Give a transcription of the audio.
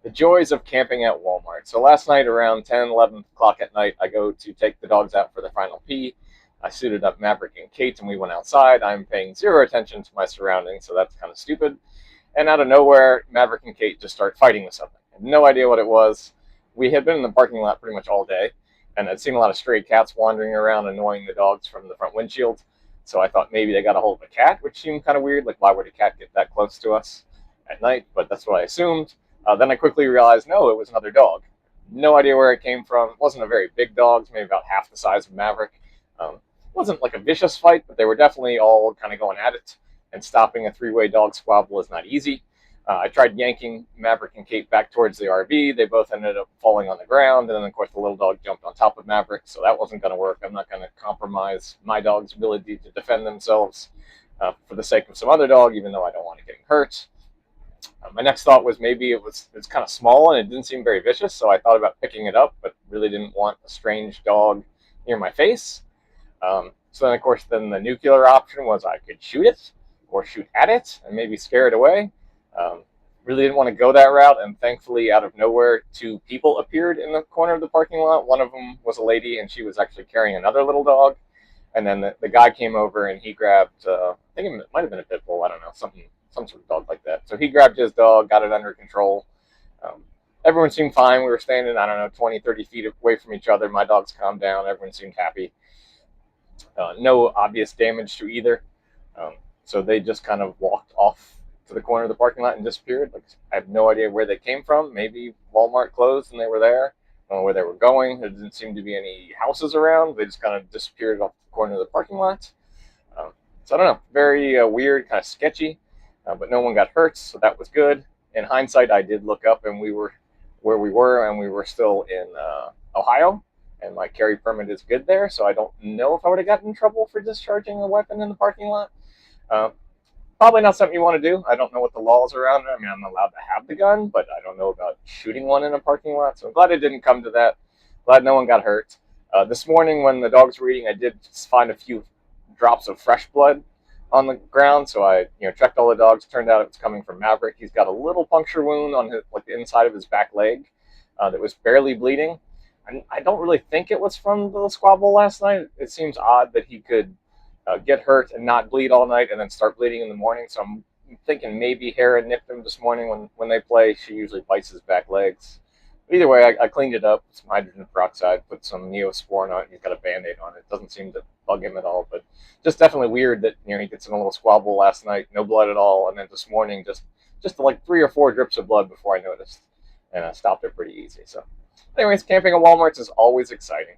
The joys of camping at Walmart. So last night around 10, 11 o'clock at night, I go to take the dogs out for their final pee. I suited up Maverick and Kate and we went outside. I'm paying zero attention to my surroundings, so that's kind of stupid. And out of nowhere, Maverick and Kate just start fighting with something. I had no idea what it was. We had been in the parking lot pretty much all day, and I'd seen a lot of stray cats wandering around annoying the dogs from the front windshield. So I thought maybe they got a hold of a cat, which seemed kind of weird. Like, why would a cat get that close to us at night? But that's what I assumed. Then I quickly realized, no, it was another dog. No idea where it came from. It wasn't a very big dog, maybe about half the size of Maverick. It wasn't like a vicious fight, but they were definitely all kind of going at it. And stopping a three-way dog squabble is not easy. I tried yanking Maverick and Kate back towards the RV. They both ended up falling on the ground, and then of course the little dog jumped on top of Maverick, so that wasn't going to work. I'm not going to compromise my dog's ability to defend themselves for the sake of some other dog, even though I don't want it getting hurt. My next thought was maybe it's kind of small and it didn't seem very vicious, so I thought about picking it up, but really didn't want a strange dog near my face. So then, of course, then the nuclear option was I could shoot it or shoot at it and maybe scare it away. Really didn't want to go that route, and thankfully, out of nowhere, two people appeared in the corner of the parking lot. One of them was a lady, and she was actually carrying another little dog. And then the guy came over and he grabbed, I think it might have been a pit bull, I don't know, some sort of dog like that. So he grabbed his dog, got it under control. Everyone seemed fine. We were standing, I don't know, 20, 30 feet away from each other. My dogs calmed down. Everyone seemed happy. No obvious damage to either. So they just kind of walked off to the corner of the parking lot and disappeared. Like, I have no idea where they came from. Maybe Walmart closed and they were there. I don't know where they were going. There didn't seem to be any houses around. They just kind of disappeared off the corner of the parking lot. So I don't know. Very weird, kind of sketchy. But no one got hurt, so that was good. In hindsight, I did look up, and we were where we were, and we were still in Ohio, and my carry permit is good there, so I don't know if I would have gotten in trouble for discharging a weapon in the parking lot. Uh, Probably not something you want to do. I don't know what the laws are around it. I mean, I'm allowed to have the gun, but I don't know about shooting one in a parking lot, so I'm glad it didn't come to that. Glad no one got hurt. This morning, when the dogs were eating, I did find a few drops of fresh blood on the ground, so I checked all the dogs. Turned out it was coming from Maverick. He's got a little puncture wound on his, like, the inside of his back leg that was barely bleeding. I don't really think it was from the squabble last night. It seems odd that he could get hurt and not bleed all night and then start bleeding in the morning. So I'm thinking maybe Hera nipped him this morning. When they play, she usually bites his back legs. But either way, I cleaned it up, some hydrogen peroxide, put some Neosporin on it. He's got a Band-Aid on it. Doesn't seem to bug him at all, but just definitely weird that he gets in a little squabble last night, no blood at all, and then this morning just like 3 or 4 drips of blood before I noticed, and I stopped it pretty easy. So anyways, camping at Walmart's is always exciting.